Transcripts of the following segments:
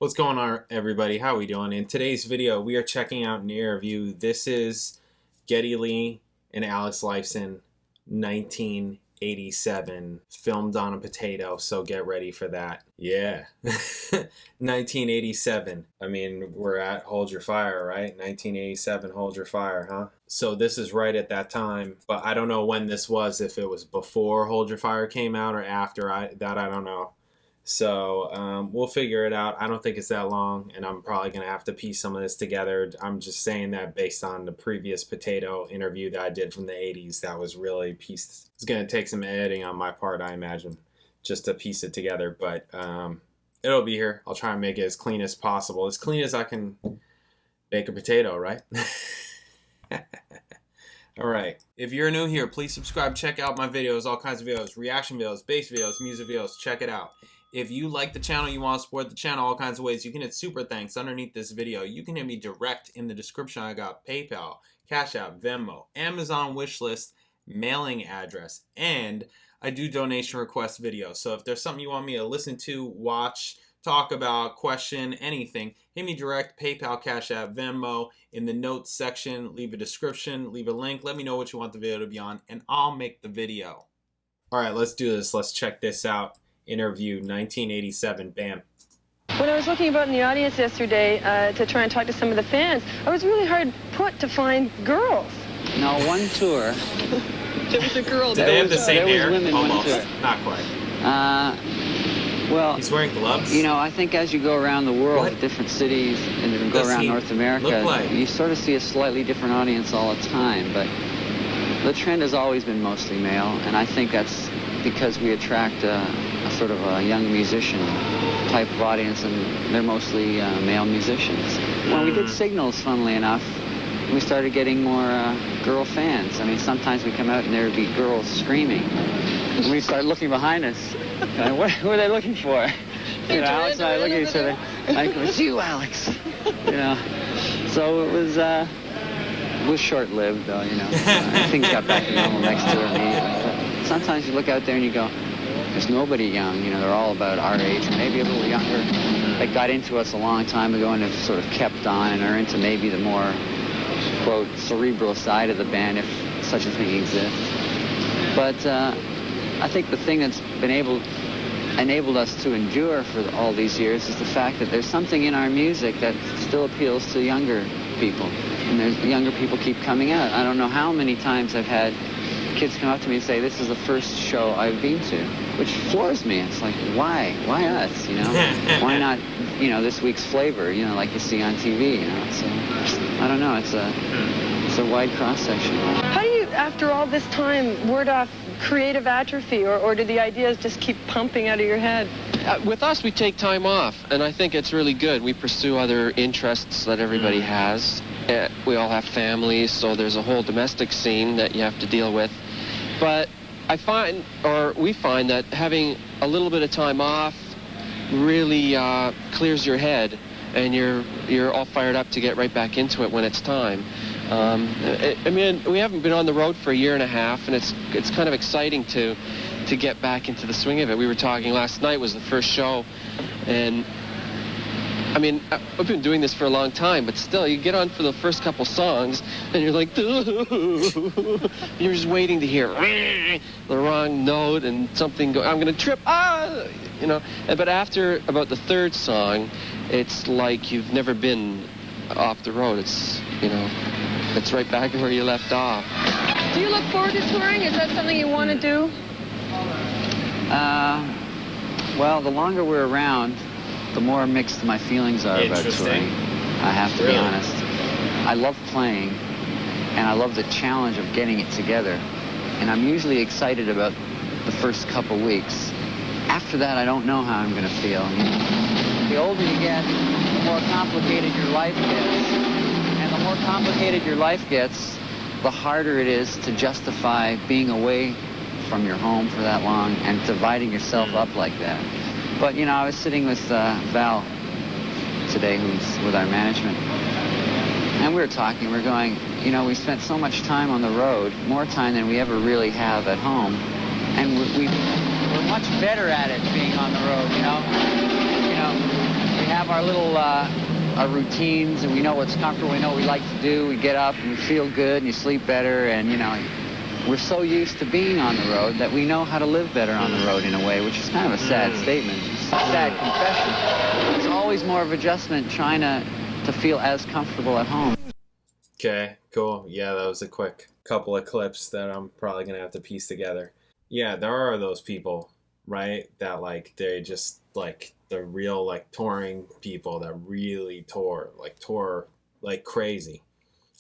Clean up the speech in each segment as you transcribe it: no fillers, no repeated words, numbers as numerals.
What's going on, everybody? How are we doing? In today's video, we are checking out an interview. This is Geddy Lee and Alex Lifeson, 1987, filmed on a potato, so get ready for that. Yeah, 1987. I mean, we're at Hold Your Fire, right? 1987, Hold Your Fire, huh? So this is right at that time, but I don't know when this was, if it was before Hold Your Fire came out or after. I don't know. So we'll figure it out. I don't think it's that long, and I'm probably going to have to piece some of this together. I'm just saying that based on the previous potato interview that I did from the 80s. That was really pieced. It's going to take some editing on my part, I imagine, just to piece it together. But it'll be here. I'll try and make it as clean as possible. As clean as I can bake a potato, right? All right. If you're new here, please subscribe. Check out my videos, all kinds of videos, reaction videos, bass videos, music videos. Check it out. If you like the channel, you want to support the channel all kinds of ways, you can hit super thanks underneath this video. You can hit me direct in the description. I got PayPal, Cash App, Venmo, Amazon wishlist, mailing address, and I do donation request videos. So if there's something you want me to listen to, watch, talk about, question, anything, hit me direct, PayPal, Cash App, Venmo. In the notes section, leave a description, leave a link. Let me know what you want the video to be on, and I'll make the video. All right, let's do this. Let's check this out. Interview 1987. Bam. When I was looking about in the audience yesterday to try and talk to some of the fans, I was really hard put to find girls. No, one tour. There was a girl. Did they have the same hair? Almost. Not quite. Well, he's wearing gloves. You know, I think as you go around the world, different cities, and you go around North America, you sort of see a slightly different audience all the time. But the trend has always been mostly male, and I think that's because we attract a sort of a young musician type of audience, and they're mostly male musicians. When we did Signals, funnily enough, we started getting more girl fans. I mean, sometimes we come out and there would be girls screaming. And we start looking behind us. Who are they looking for? You know, Alex and I look at each other. Like, it's you, Alex. You know. So it was short-lived, though. You know. Things got back to normal next to immediately. Sometimes you look out there and you go, there's nobody young, you know, they're all about our age, or maybe a little younger, that got into us a long time ago and have sort of kept on and are into maybe the more, quote, cerebral side of the band, if such a thing exists. But I think the thing that's enabled us to endure for all these years is the fact that there's something in our music that still appeals to younger people. And there's younger people keep coming out. I don't know how many times I've had kids come up to me and say, this is the first show I've been to, which floors me. It's like, why? Why us, you know? Why not, you know, this week's Flavor, you know, like you see on TV, you know? So, I don't know, it's a wide cross-section. How do you, after all this time, ward off creative atrophy, or do the ideas just keep pumping out of your head? With us, we take time off, and I think it's really good. We pursue other interests that everybody has. We all have families, so there's a whole domestic scene that you have to deal with. But I find, or we find, that having a little bit of time off really clears your head, and you're all fired up to get right back into it when it's time. I mean, we haven't been on the road for a year and a half, and it's kind of exciting to get back into the swing of it. We were talking last night was the first show, and I mean, I've been doing this for a long time, but still, you get on for the first couple songs, and you're like, you're just waiting to hear the wrong note and something go, I'm going to trip, you know. But after about the third song, it's like you've never been off the road. It's, you know, it's right back where you left off. Do you look forward to touring? Is that something you want to do? Well, the longer we're around, the more mixed my feelings are about touring. I have to be honest. I love playing, and I love the challenge of getting it together. And I'm usually excited about the first couple weeks. After that, I don't know how I'm going to feel. The older you get, the more complicated your life gets. And the more complicated your life gets, the harder it is to justify being away from your home for that long and dividing yourself up like that. But, you know, I was sitting with Val today, who's with our management, and we were talking. We're going, you know, we spent so much time on the road, more time than we ever really have at home, and we're much better at it being on the road, you know. We have have our little our routines, and we know what's comfortable. We know what we like to do. We get up and we feel good, and you sleep better, and you know, we're so used to being on the road that we know how to live better on the road in a way, which is kind of a sad statement. It's a sad confession. It's always more of adjustment trying to feel as comfortable at home. Okay, cool. Yeah, that was a quick couple of clips that I'm probably going to have to piece together. Yeah, there are those people, right, that like they just like the real like touring people that really tour like crazy.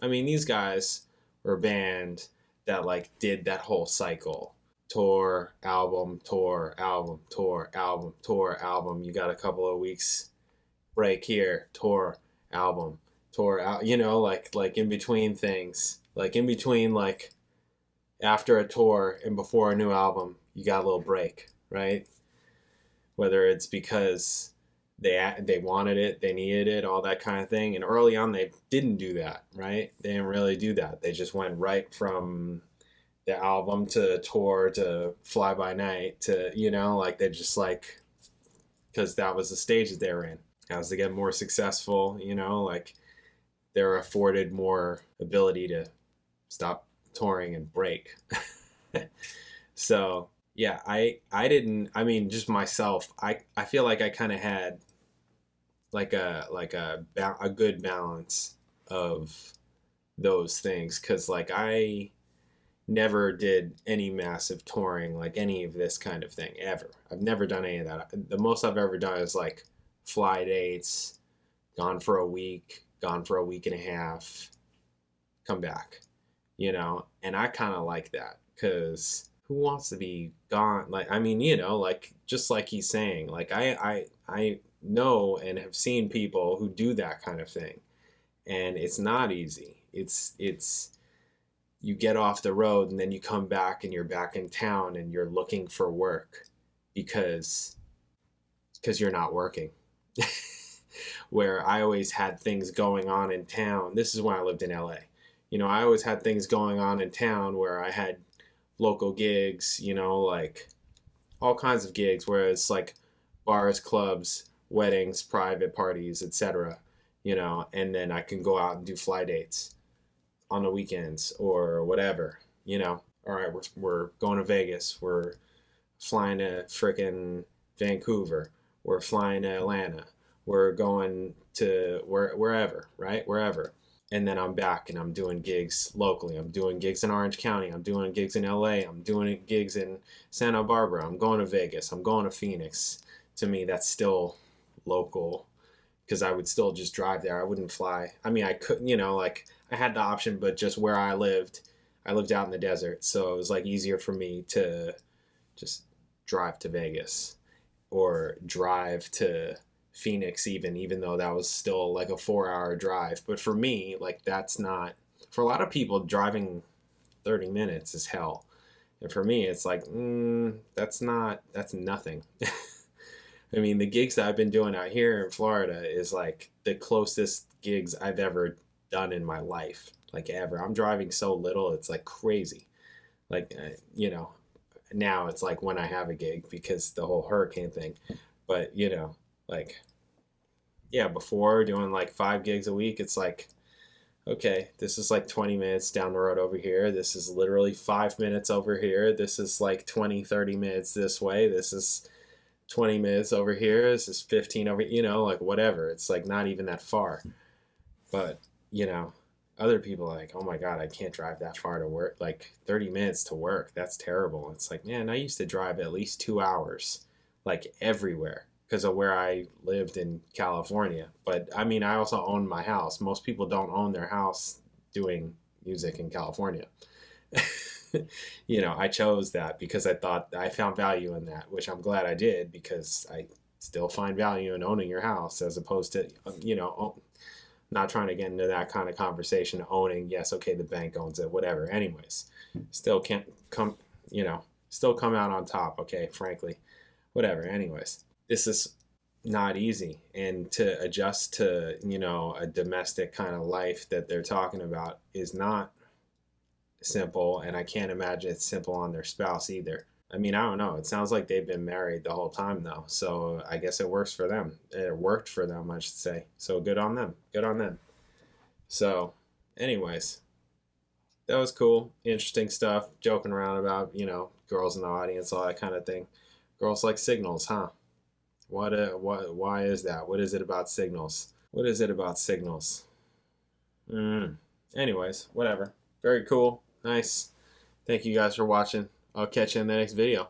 I mean, these guys were a band that like did that whole cycle. Tour, album, tour, album, tour, album, tour, album. You got a couple of weeks break here, tour, album, tour out, you know, like in between things, like in between, like after a tour and before a new album, you got a little break, right? Whether it's because they wanted it, they needed it, all that kind of thing. And early on, they didn't do that, right? They didn't really do that. They just went right from the album to tour to fly by night to, you know, like they just like, because that was the stage that they were in. As they get more successful, you know, like they're afforded more ability to stop touring and break. So yeah, I mean, just myself, I feel like I kind of had like a good balance of those things, because like I never did any massive touring, like any of this kind of thing ever. I've never done any of that. The most I've ever done is like fly dates, gone for a week, gone for a week and a half, come back, you know. And I kind of like that, because who wants to be gone? Like, I mean, you know, like just like he's saying, like I know and have seen people who do that kind of thing, and it's not easy. It's you get off the road and then you come back and you're back in town and you're looking for work because you're not working. Where I always had things going on in town. This is when I lived in LA. You know, I always had things going on in town where I had local gigs, you know, like all kinds of gigs where it's like bars, clubs, weddings, private parties, etc., you know, and then I can go out and do fly dates on the weekends or whatever, you know. All right, we're going to Vegas, we're flying to frickin' Vancouver, we're flying to Atlanta, we're going to wherever, right? Wherever. And then I'm back and I'm doing gigs locally. I'm doing gigs in Orange County. I'm doing gigs in LA. I'm doing gigs in Santa Barbara. I'm going to Vegas. I'm going to Phoenix. To me, that's still local, because I would still just drive there. I wouldn't fly. I mean, I couldn't, you know, like I had the option, but just where I lived out in the desert. So it was like easier for me to just drive to Vegas or drive to Phoenix, even though that was still like a 4-hour drive. But for me, like that's not, for a lot of people, driving 30 minutes is hell. And for me, it's like, that's nothing. I mean, the gigs that I've been doing out here in Florida is like the closest gigs I've ever done in my life, like ever. I'm driving so little, it's like crazy. Like, you know, now it's like when I have a gig because the whole hurricane thing. But, you know, like, yeah, before doing like 5 gigs a week, it's like, okay, this is like 20 minutes down the road over here. This is literally 5 minutes over here. This is like 20, 30 minutes this way. This is 20 minutes over here. This is 15 over, you know, like whatever. It's like not even that far. But, you know, other people are like, oh my God, I can't drive that far to work. Like 30 minutes to work. That's terrible. It's like, man, I used to drive at least 2 hours, like everywhere, because of where I lived in California. But I mean, I also own my house. Most people don't own their house doing music in California. You know, I chose that because I thought I found value in that, which I'm glad I did, because I still find value in owning your house as opposed to, you know, not trying to get into that kind of conversation. Owning, yes, okay, the bank owns it, whatever. Anyways, still can't come, you know, still come out on top, okay, frankly, whatever. Anyways, this is not easy, and to adjust to, you know, a domestic kind of life that they're talking about is not simple, and I can't imagine it's simple on their spouse either. I mean, I don't know. It sounds like they've been married the whole time, though. So I guess it works for them. It worked for them, I should say. So good on them. Good on them. So, anyways, that was cool. Interesting stuff. Joking around about, you know, girls in the audience, all that kind of thing. Girls like signals, huh? Why is that? What is it about signals? What is it about signals? Anyways, whatever. Very cool. Nice. Thank you guys for watching. I'll catch you in the next video.